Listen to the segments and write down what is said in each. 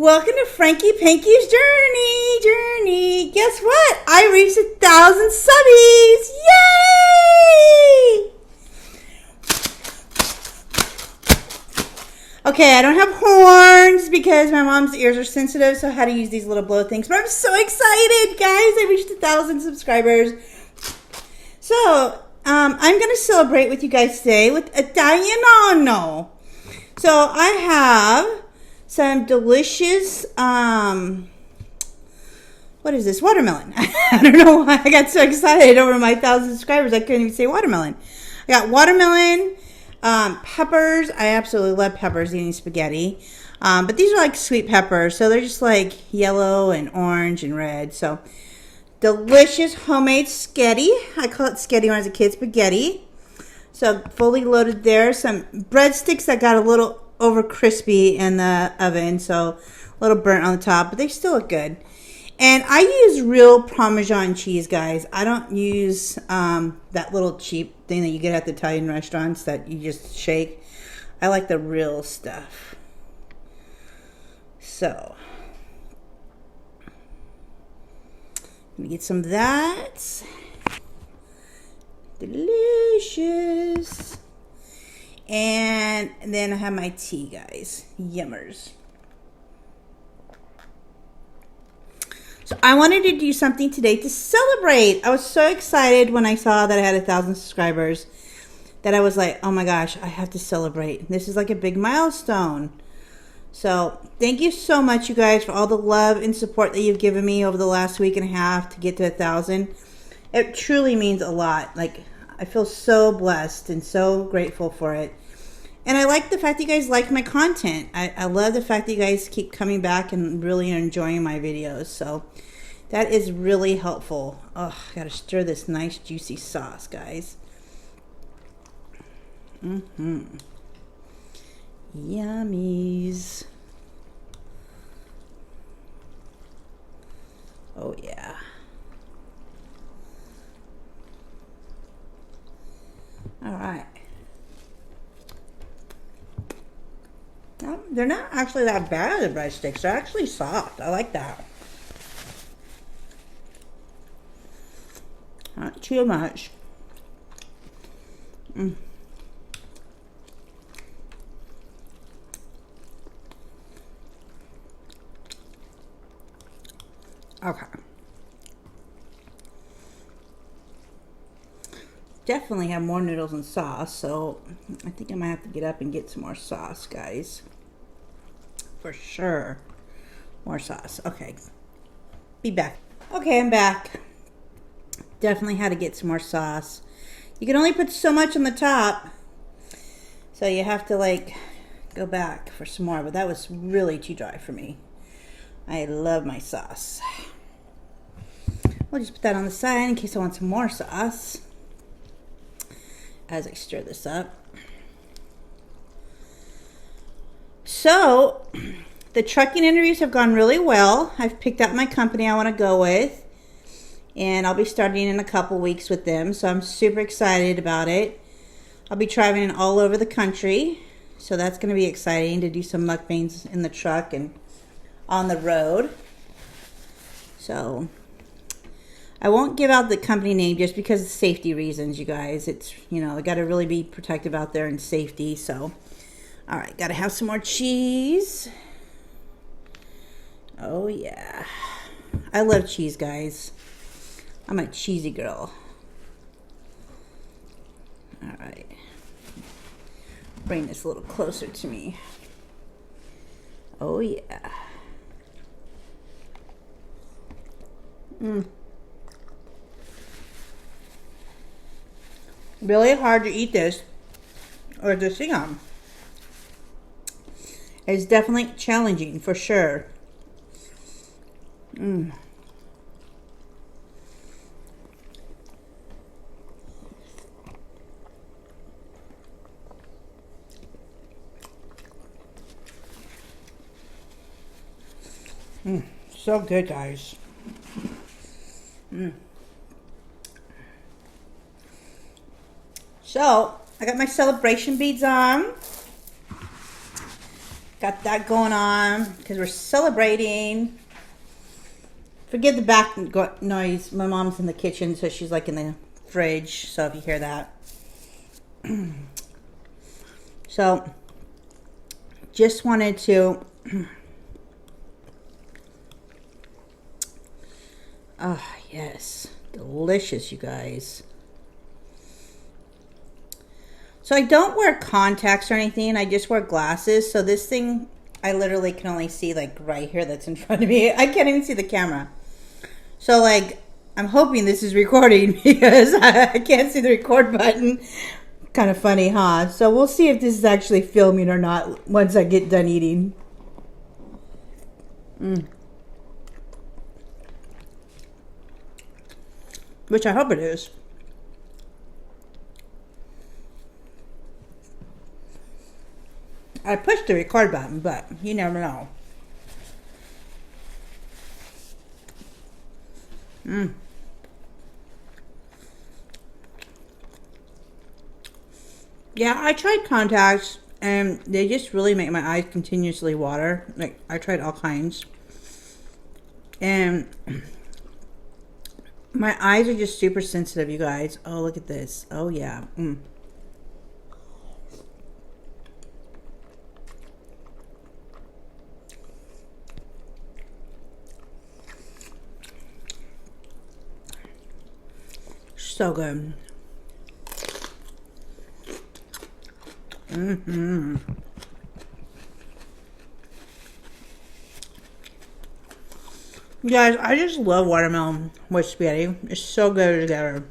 Welcome to Frankie Panky's journey. Guess what? I reached 1,000 subbies. Yay! Okay, I don't have horns because my mom's ears are sensitive, so I had to use these little blow things. But I'm so excited, guys. I reached 1,000 subscribers. So, I'm going to celebrate with you guys today with a Dianano. So, I have some delicious, what is this? Watermelon. I don't know why I got so excited over my 1,000 subscribers. I couldn't even say watermelon. I got watermelon, peppers. I absolutely love peppers eating spaghetti. But these are like sweet peppers. So they're just like yellow and orange and red. So delicious homemade sketty. I call it sketty when I was a kid, spaghetti. So fully loaded there. Some breadsticks that got a little over crispy in the oven, so a little burnt on the top, but they still look good. And I use real Parmesan cheese, guys. I don't use that little cheap thing that you get at the Italian restaurants that you just shake. I like the real stuff. So let me get some of that. Delicious. And then I have my tea, guys. Yummers. So I wanted to do something today to celebrate. I was so excited when I saw that I had 1,000 subscribers that I was like, oh my gosh, I have to celebrate. This is like a big milestone. So thank you so much, you guys, for all the love and support that you've given me over the last week and a half to get to 1,000. It truly means a lot. Like, I feel so blessed and so grateful for it. And I like the fact that you guys like my content. I love the fact that you guys keep coming back and really enjoying my videos. So that is really helpful. Oh, I gotta stir this nice juicy sauce, guys. Yummies. Oh yeah. All right. No, they're not actually that bad, the breadsticks. They're actually soft. I like that. Not too much. Okay. Definitely have more noodles and sauce, so I think I might have to get up and get some more sauce, guys. For sure. More sauce. Okay. Be back. Okay, I'm back. Definitely had to get some more sauce. You can only put so much on the top, so you have to like go back for some more, but that was really too dry for me. I love my sauce. We'll just put that on the side in case I want some more sauce as I stir this up. So the trucking interviews have gone really well. I've picked out my company I want to go with, and I'll be starting in a couple weeks with them, so I'm super excited about it. I'll be traveling all over the country, so that's going to be exciting to do some mukbangs in the truck and on the road. So I won't give out the company name just because of safety reasons, you guys. It's, you know, I got to really be protective out there in safety. So, all right, got to have some more cheese. Oh, yeah. I love cheese, guys. I'm a cheesy girl. All right. Bring this a little closer to me. Oh, yeah. Really hard to eat this or to sing on. It's definitely challenging for sure. So good, guys. So I got my celebration beads on. Got that going on because we're celebrating. Forget the back noise. My mom's in the kitchen, so she's like in the fridge. So if you hear that. So just wanted to yes, delicious, you guys. So I don't wear contacts or anything. I just wear glasses. So this thing, I literally can only see like right here that's in front of me. I can't even see the camera. So like, I'm hoping this is recording because I can't see the record button. Kind of funny, huh? So we'll see if this is actually filming or not once I get done eating. Which I hope it is. I pushed the record button, but you never know. Yeah, I tried contacts and they just really make my eyes continuously water. Like, I tried all kinds. And my eyes are just super sensitive, you guys. Oh, look at this. Oh, yeah. So good. You guys, I just love watermelon with spaghetti. It's so good together.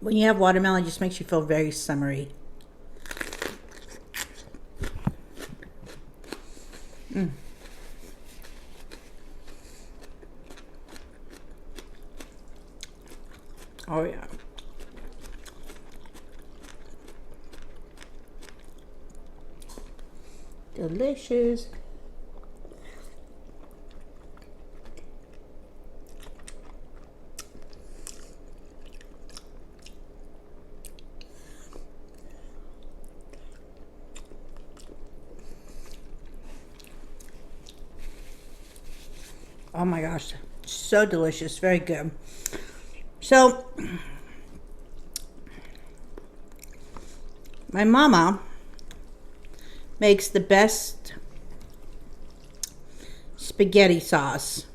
When you have watermelon, it just makes you feel very summery. Oh, yeah. Delicious. Oh my gosh, so delicious, very good. So, my mama makes the best spaghetti sauce.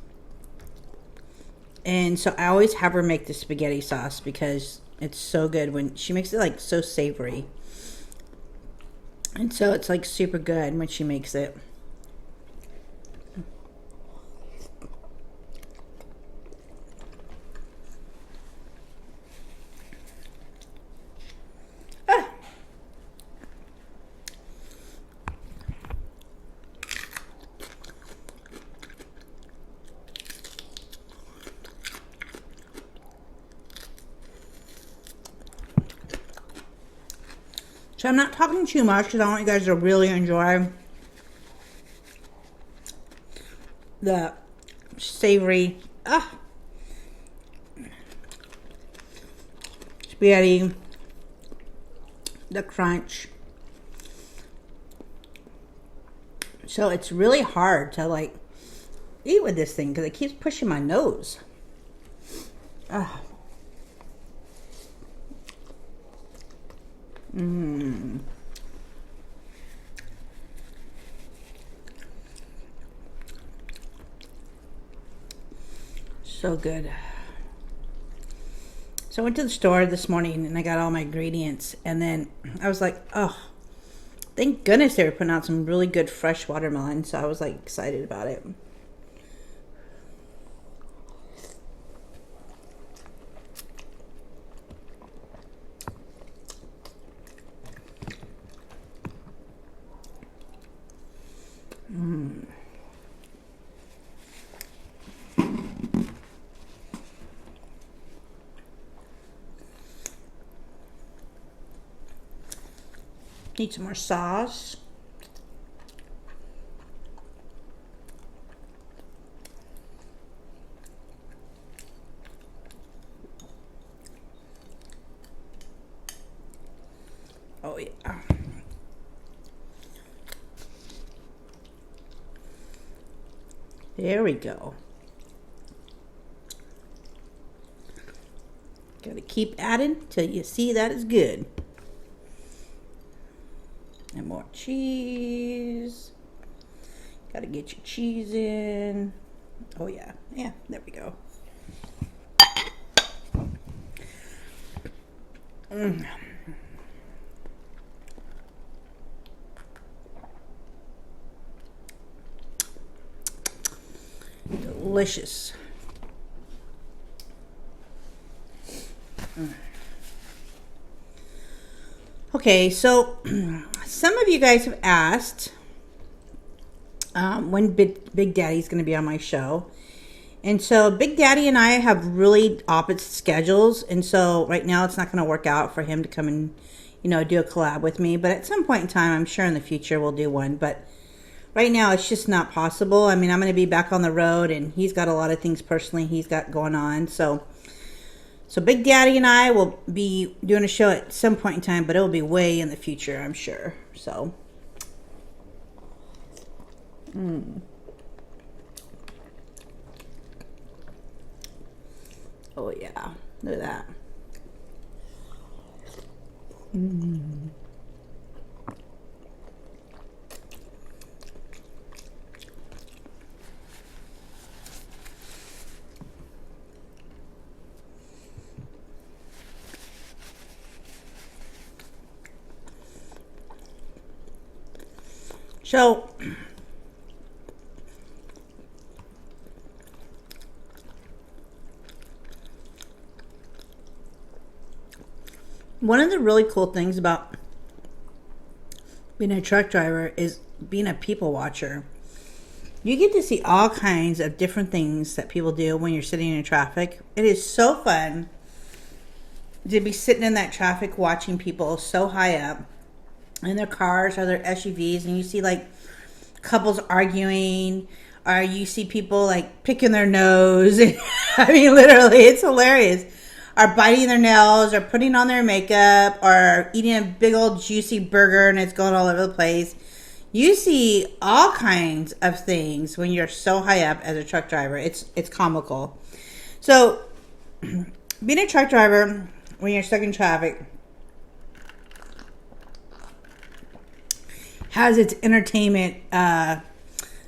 And so I always have her make the spaghetti sauce because it's so good when she makes it like so savory. And so it's like super good when she makes it. So I'm not talking too much because I want you guys to really enjoy the savory spaghetti, the crunch. So it's really hard to like eat with this thing because it keeps pushing my nose. So good. So I went to the store this morning and I got all my ingredients, and then I was like, oh, thank goodness they were putting out some really good fresh watermelon. So I was like excited about it. Need some more sauce. Oh yeah. There we go. Gotta keep adding till you see that it's good. And more cheese. Gotta get your cheese in. Oh yeah, yeah, there we go. Delicious. Okay, so some of you guys have asked when Big Daddy's going to be on my show. And so Big Daddy and I have really opposite schedules. And so right now it's not going to work out for him to come and, do a collab with me. But at some point in time, I'm sure in the future we'll do one. But right now it's just not possible. I mean, I'm going to be back on the road and he's got a lot of things personally he's got going on. So Big Daddy and I will be doing a show at some point in time, but it will be way in the future, I'm sure. So. Oh yeah, look at that. So one of the really cool things about being a truck driver is being a people watcher. You get to see all kinds of different things that people do when you're sitting in traffic. It is so fun to be sitting in that traffic watching people so high up in their cars or their SUVs, and you see like couples arguing, or you see people like picking their nose. I mean, literally, it's hilarious. Are biting their nails, or putting on their makeup, or eating a big old juicy burger and it's going all over the place. You see all kinds of things when you're so high up as a truck driver. It's comical. So being a truck driver when you're stuck in traffic has its entertainment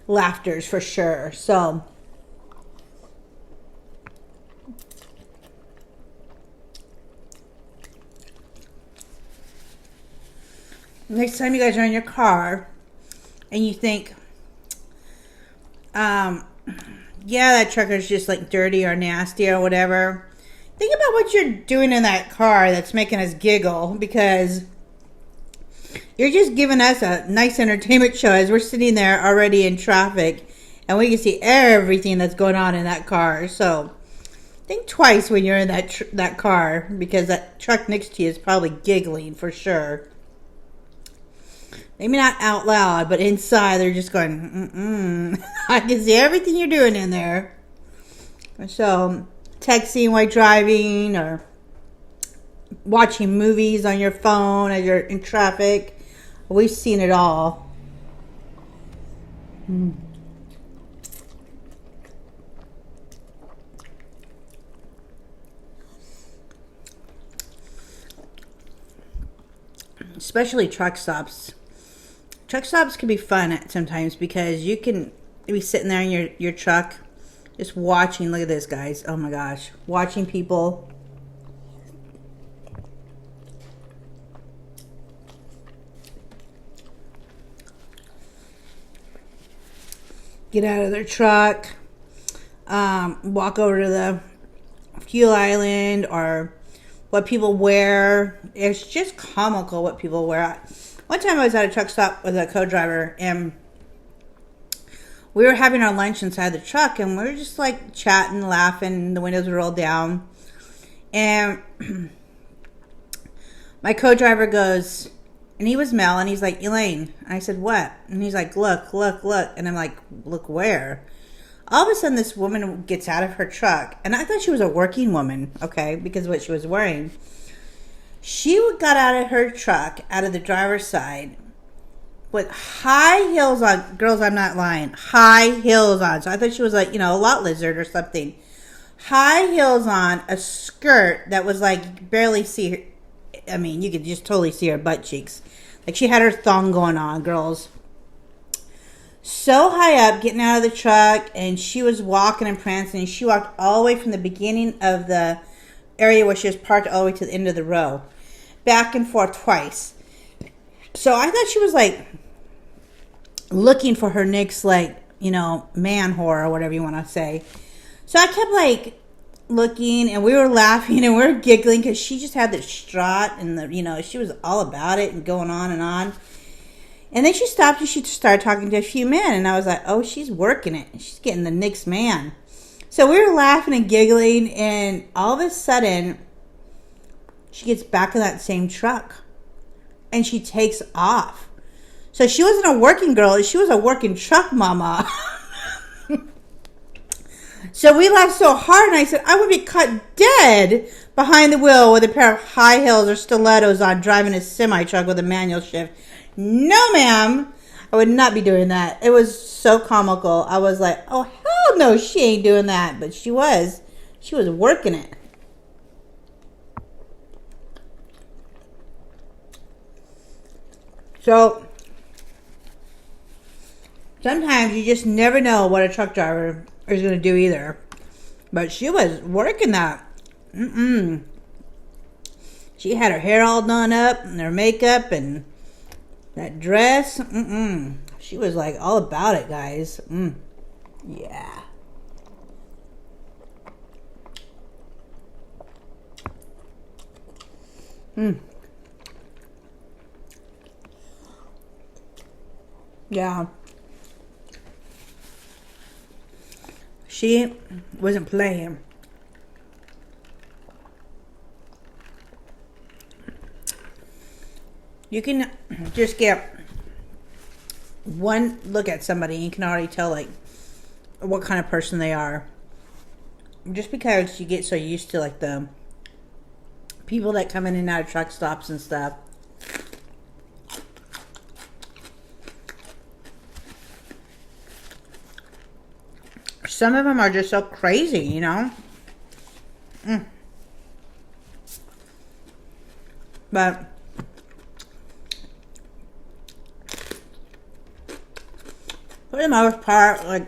laughters for sure. So next time you guys are in your car and you think, yeah, that trucker's just like dirty or nasty or whatever, think about what you're doing in that car that's making us giggle, because you're just giving us a nice entertainment show as we're sitting there already in traffic and we can see everything that's going on in that car. So think twice when you're in that car, because that truck next to you is probably giggling for sure. Maybe not out loud, but inside they're just going, I can see everything you're doing in there. So, texting while driving, or watching movies on your phone as you're in traffic. We've seen it all. Especially truck stops. Truck stops can be fun at sometimes, because you can be sitting there in your truck just watching. Look at this, guys. Oh my gosh. Watching people get out of their truck, walk over to the fuel island, or what people wear. It's just comical what people wear. One time I was at a truck stop with a co-driver, and we were having our lunch inside the truck, and we were just like chatting, laughing. The windows were rolled down, and my co-driver goes, and he was male, and he's like, Elaine. And I said, what? And he's like, look. And I'm like, look where? All of a sudden, this woman gets out of her truck, and I thought she was a working woman, okay, because of what she was wearing. She got out of her truck, out of the driver's side, with high heels on. Girls, I'm not lying. High heels on. So I thought she was like, a lot lizard or something. High heels on, a skirt that was like, you could barely see her. I mean, you could just totally see her butt cheeks. Like she had her thong going on, girls. So high up, getting out of the truck, and she was walking and prancing. And she walked all the way from the beginning of the area where she was parked all the way to the end of the row. Back and forth twice. So I thought she was like looking for her next, like, man whore or whatever you want to say. So I kept like looking, and we were laughing and we were giggling because she just had this strut and she was all about it and going on and on. And then she stopped and she started talking to a few men, and I was like, oh, she's working it. She's getting the next man. So we were laughing and giggling, and all of a sudden she gets back in that same truck and she takes off. So she wasn't a working girl, she was a working truck mama. So we laughed so hard, and I said, I would be cut dead behind the wheel with a pair of high heels or stilettos on, driving a semi-truck with a manual shift. No, ma'am. I would not be doing that. It was so comical. I was like, oh, hell no, she ain't doing that. But she was. She was working it. So sometimes you just never know what a truck driver is going to do either. But she was working that. She had her hair all done up and her makeup and that dress. She was like all about it, guys. Yeah. Yeah. She wasn't playing. You can just get one look at somebody and you can already tell like what kind of person they are. Just because you get so used to like the people that come in and out of truck stops and stuff. Some of them are just so crazy, But for the most part, like,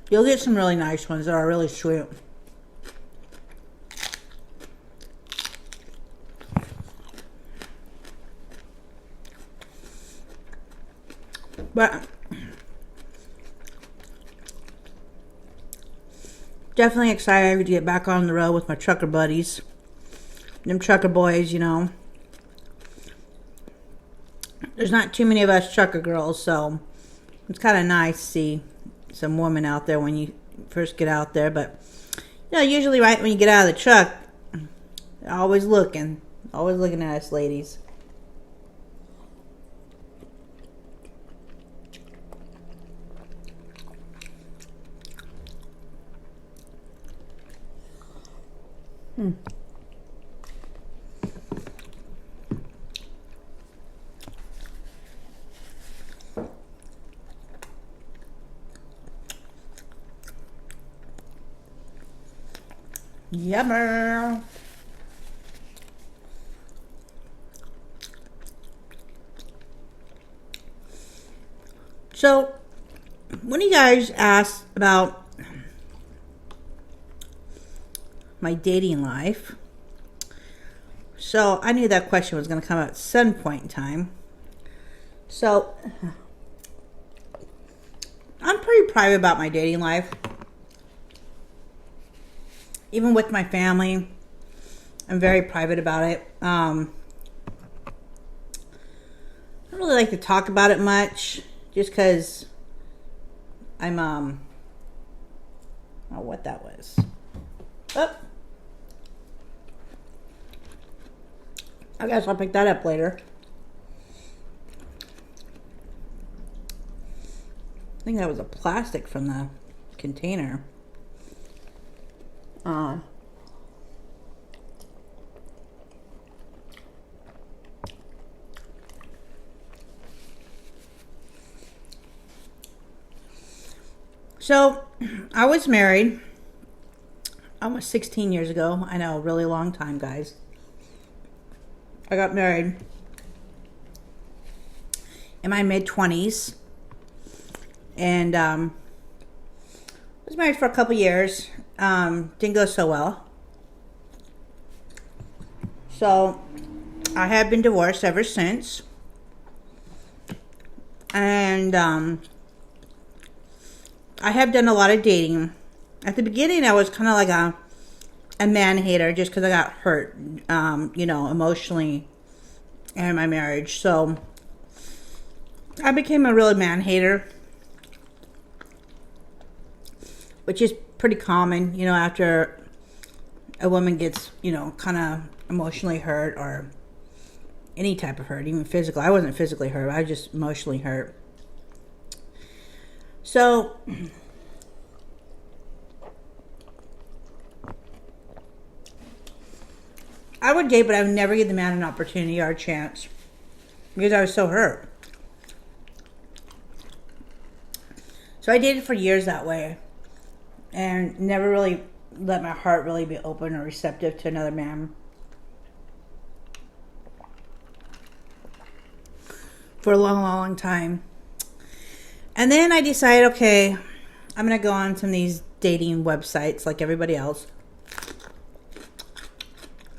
you'll get some really nice ones that are really sweet. But definitely excited to get back on the road with my trucker buddies. Them trucker boys, There's not too many of us trucker girls, so it's kind of nice to see some women out there when you first get out there. But, usually right when you get out of the truck, they're always looking at us ladies. Yummer. So, when you guys asked about my dating life, so I knew that question was going to come up at some point in time. So, I'm pretty private about my dating life. Even with my family, I'm very private about it. I don't really like to talk about it much, just because I'm, oh, what that was. Oh. I guess I'll pick that up later. I think that was a plastic from the container. So, I was married almost 16 years ago. I know, really long time, guys. I got married in my mid-20s. And was married for a couple years. Didn't go so well. So, I have been divorced ever since. And I have done a lot of dating. At the beginning, I was kind of like a man hater just because I got hurt, emotionally in my marriage. So, I became a real man hater, which is pretty common, after a woman gets, kind of emotionally hurt or any type of hurt, even physical. I wasn't physically hurt. I was just emotionally hurt. So, I would date, but I would never give the man an opportunity or a chance because I was so hurt. So I dated for years that way and never really let my heart really be open or receptive to another man for a long, long time. And then I decided, okay, I'm going to go on some of these dating websites like everybody else.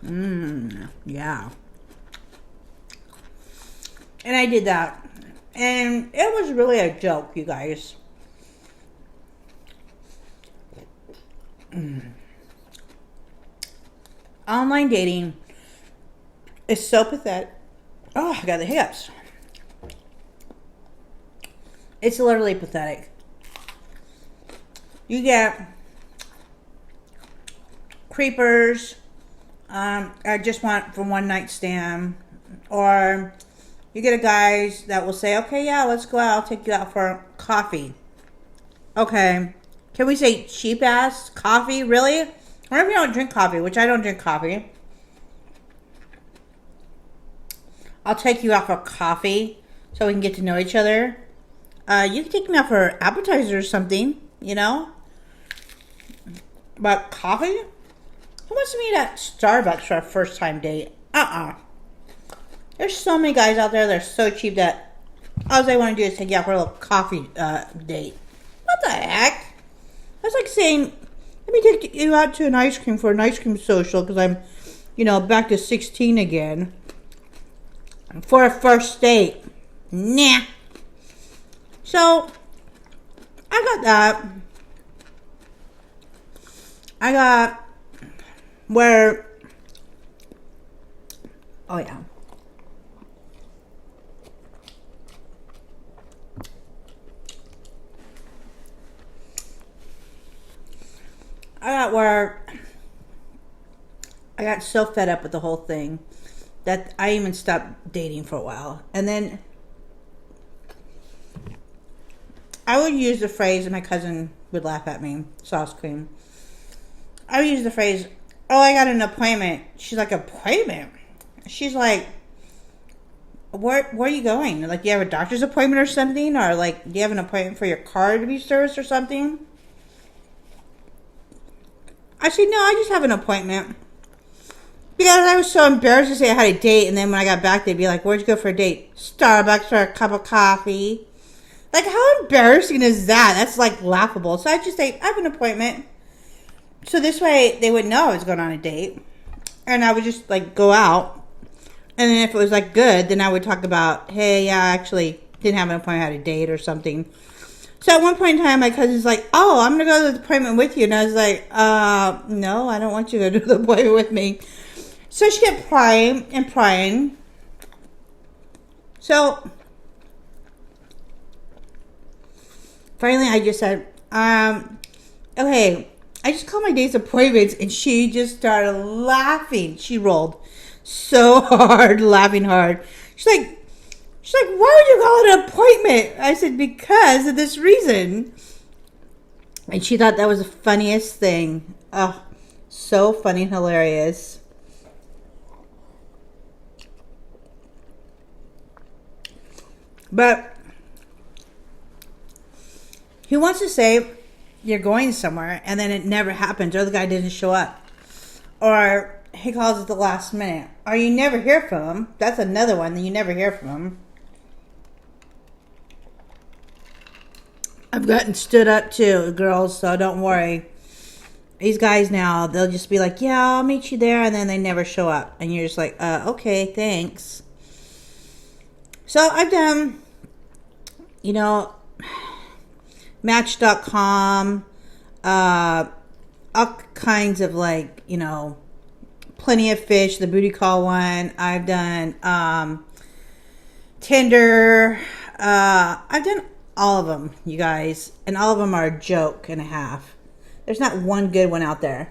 Yeah. And I did that. And it was really a joke, you guys. Online dating is so pathetic. Oh, I got the hiccups. It's literally pathetic. You get creepers, I just want for one night stand, or you get a guys that will say, okay, yeah, let's go out, I'll take you out for coffee. Okay, can we say cheap ass coffee? Really? Or if you don't drink coffee, which I don't drink coffee, I'll take you out for coffee so we can get to know each other. You can take me out for appetizer or something, But coffee? Who wants to meet at Starbucks for a first time date? There's so many guys out there that are so cheap that all they want to do is take you out for a little coffee date. What the heck? That's like saying, let me take you out to an ice cream for an ice cream social because I'm, back to 16 again. For a first date. Nah. So, I got that. I got where, oh yeah. I got where I got so fed up with the whole thing that I even stopped dating for a while. And then I would use the phrase, and my cousin would laugh at me, sauce cream. I would use the phrase, oh, I got an appointment. She's like, appointment? She's like, where are you going? Like, do you have a doctor's appointment or something? Or like, do you have an appointment for your car to be serviced or something? I said, no, I just have an appointment. Because I was so embarrassed to say I had a date, and then when I got back, they'd be like, where'd you go for a date? Starbucks for a cup of coffee. Like, how embarrassing is that? That's like laughable. So I just say, I have an appointment. So this way they would know I was going on a date. And I would just like go out. And then if it was like good, then I would talk about, hey, yeah, I actually didn't have an appointment, I had a date or something. So at one point in time, my cousin's like, oh, I'm going to go to the appointment with you. And I was like, no, I don't want you to go to the appointment with me. So she kept prying and prying. So finally I just said, okay, I just called my dates appointments, and she just started laughing. She rolled so hard, laughing hard. She's like, why would you call it an appointment? I said, because of this reason. And she thought that was the funniest thing. Oh, so funny and hilarious. But who wants to say you're going somewhere and then it never happens, or the guy doesn't show up, or he calls at the last minute, or you never hear from him. That's another one that you never hear from him. I've gotten stood up to, girls, so don't worry. These guys now, they'll just be like, yeah, I'll meet you there, and then they never show up. And you're just like, okay, thanks. So I've done, Match.com, all kinds of Plenty of Fish, the booty call one. I've done Tinder. I've done all of them, you guys. And all of them are a joke and a half. There's not one good one out there.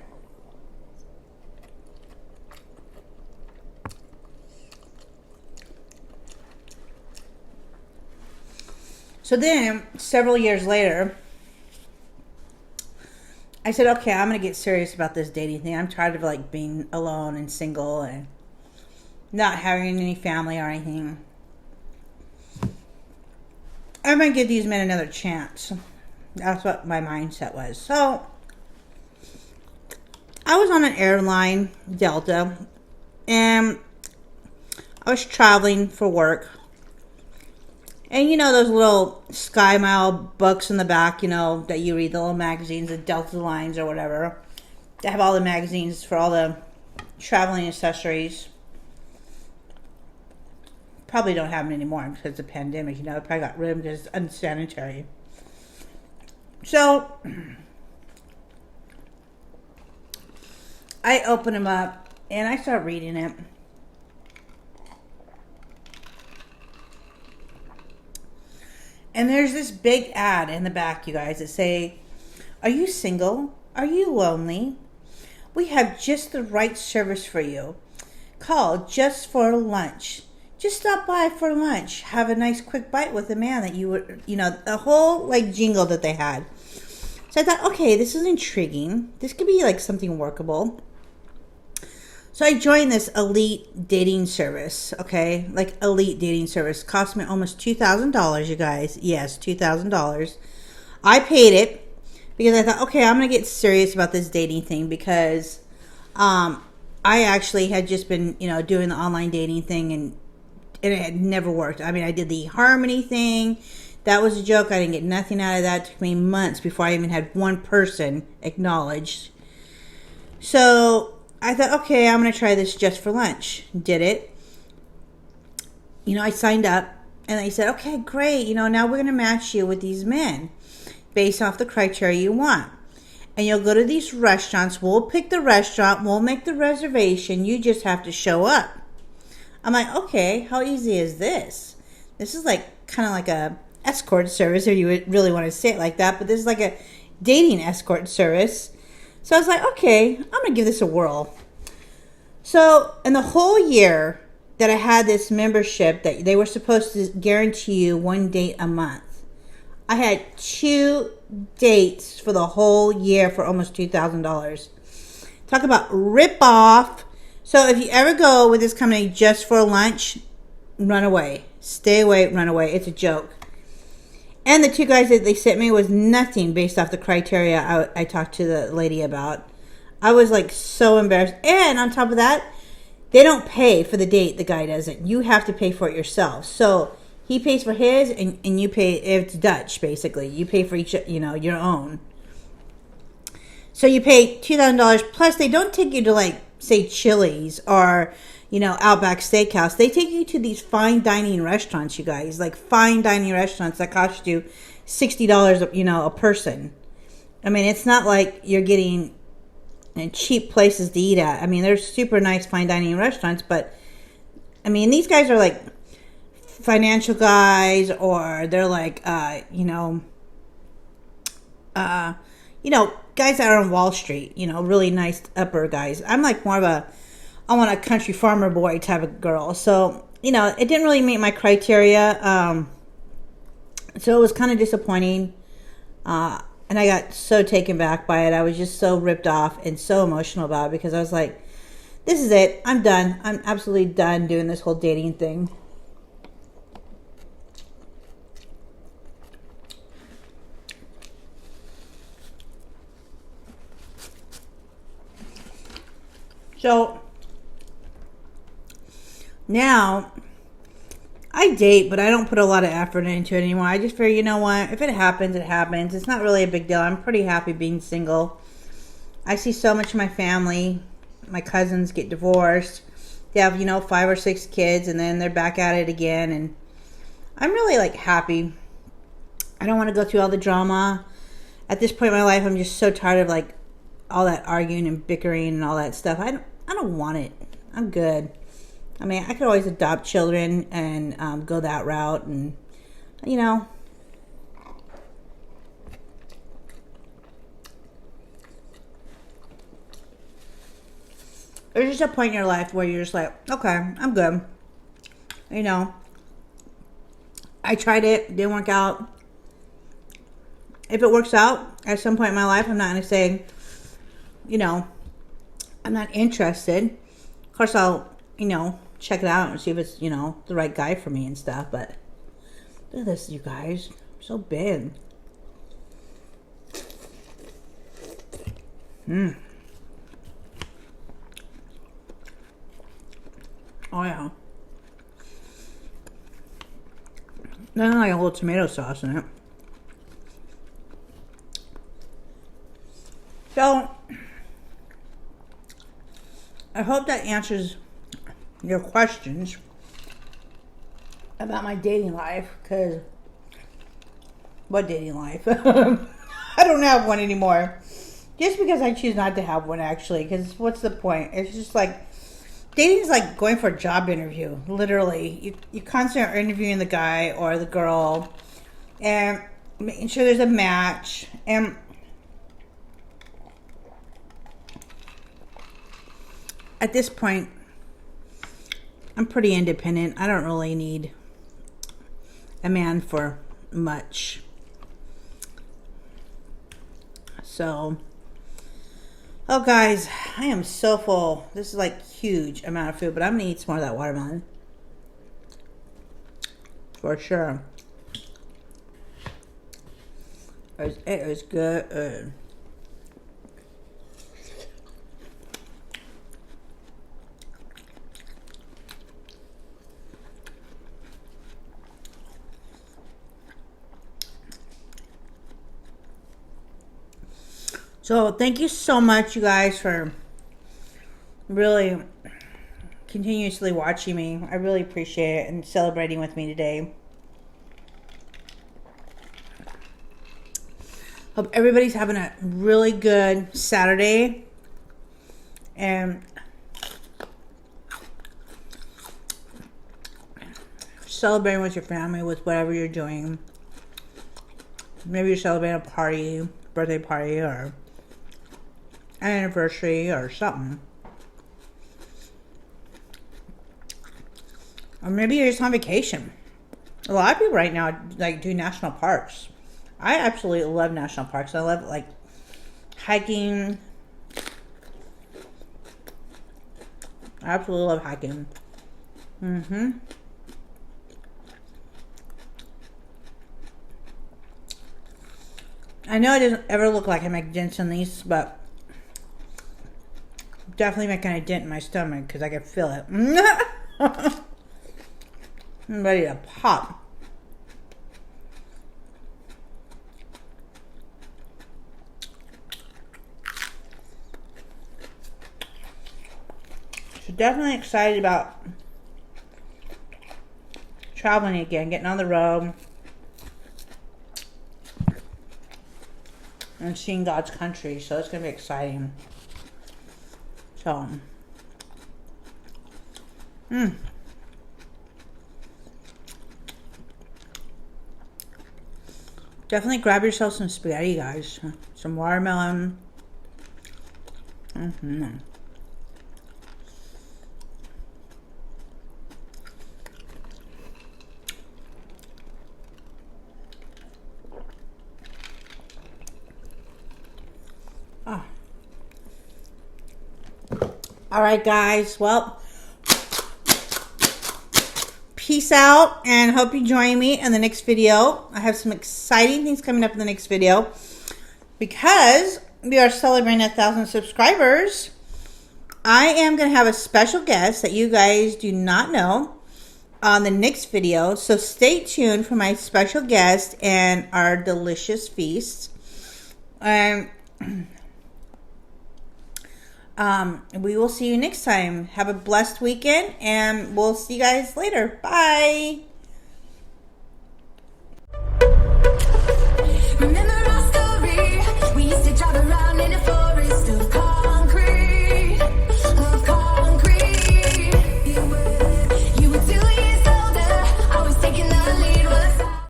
So then, several years later, I said, okay, I'm going to get serious about this dating thing. I'm tired of being alone and single and not having any family or anything. I'm going to give these men another chance. That's what my mindset was. So, I was on an airline, Delta, and I was traveling for work. And those little Sky Mile books in the back, that you read, the little magazines, the Delta Lines or whatever. They have all the magazines for all the traveling accessories. Probably don't have them anymore because of the pandemic, They probably got rid of them because it's unsanitary. So, I open them up and I start reading it. And there's this big ad in the back, you guys, that say, are you single? Are you lonely? We have just the right service for you. Call just for lunch. Just stop by for lunch. Have a nice quick bite with a man that you would, the whole jingle that they had. So I thought, okay, this is intriguing. This could be something workable. So I joined this elite dating service, okay? Elite dating service. Cost me almost $2,000, you guys. Yes, $2,000. I paid it because I thought, okay, I'm going to get serious about this dating thing because I actually had just been, doing the online dating thing and it had never worked. I mean, I did the Harmony thing. That was a joke. I didn't get nothing out of that. It took me months before I even had one person acknowledged. So I thought, okay, I'm going to try this just for lunch. Did it. I signed up and they said, okay, great. Now we're going to match you with these men based off the criteria you want. And you'll go to these restaurants. We'll pick the restaurant. We'll make the reservation. You just have to show up. I'm like, okay, how easy is this? This is kind of like a escort service, if you would really want to say it like that. But this is like a dating escort service. So I was like, okay, I'm going to give this a whirl. So in the whole year that I had this membership that they were supposed to guarantee you one date a month, I had 2 dates for the whole year for almost $2,000. Talk about rip off. So if you ever go with this company just for lunch, run away. Stay away, run away. It's a joke. And the 2 guys that they sent me was nothing based off the criteria I talked to the lady about. I was so embarrassed. And on top of that, they don't pay for the date, the guy doesn't. You have to pay for it yourself. So he pays for his and you pay, it's Dutch basically. You pay for each, your own. So you pay $2,000 plus they don't take you to say Chili's or Outback Steakhouse. They take you to these fine dining restaurants, you guys. Fine dining restaurants that cost you $60, a person. I mean, it's not like you're getting cheap places to eat at. I mean, they're super nice fine dining restaurants, but I mean, these guys are financial guys, or they're guys that are on Wall Street, really nice upper guys. I'm more of I want a country farmer boy type of girl. So, it didn't really meet my criteria. So it was kind of disappointing. And I got so taken back by it. I was just so ripped off and so emotional about it because I was like, this is it. I'm done. I'm absolutely done doing this whole dating thing. So now I date, but I don't put a lot of effort into it anymore. I just figure, you know what? If it happens, it happens. It's not really a big deal. I'm pretty happy being single. I see so much of my family. My cousins get divorced. They have, 5 or 6 kids, and then they're back at it again. And I'm really, happy. I don't want to go through all the drama. At this point in my life, I'm just so tired of, all that arguing and bickering and all that stuff. I don't want it. I'm good. I mean, I could always adopt children and go that route. And, there's just a point in your life where you're just like, okay, I'm good. I tried it. Didn't work out. If it works out at some point in my life, I'm not going to say, I'm not interested. Of course, I'll, check it out and see if it's, the right guy for me and stuff. But look at this, you guys. So big. Oh, yeah. Then a little tomato sauce in it. So, I hope that answers your questions about my dating life, because what dating life? I don't have one anymore. Just because I choose not to have one, actually, because what's the point? It's just dating is like going for a job interview, literally. You constantly are interviewing the guy or the girl and making sure there's a match. And at this point, I'm pretty independent. I don't really need a man for much. So, oh guys, I am so full. This is huge amount of food, but I'm gonna eat some more of that watermelon. For sure. It is good. So thank you so much, you guys, for really continuously watching me. I really appreciate it and celebrating with me today. Hope everybody's having a really good Saturday. And celebrating with your family with whatever you're doing. Maybe you're celebrating a party, birthday party, or anniversary or something. Or maybe you're just on vacation. A lot of people right now do national parks. I absolutely love national parks. I love hiking. I absolutely love hiking. I know it doesn't ever look like I make dents in these, but definitely making a dent in my stomach because I can feel it. I'm ready to pop. So definitely excited about traveling again, getting on the road, and seeing God's country. So it's going to be exciting. So, definitely grab yourself some spaghetti, guys. Some watermelon. All right, guys. Well, peace out, and hope you join me in the next video. I have some exciting things coming up in the next video because we are celebrating 1,000 subscribers. I am going to have a special guest that you guys do not know on the next video. So stay tuned for my special guest and our delicious feast. We will see you next time. Have a blessed weekend, and we'll see you guys later. Bye.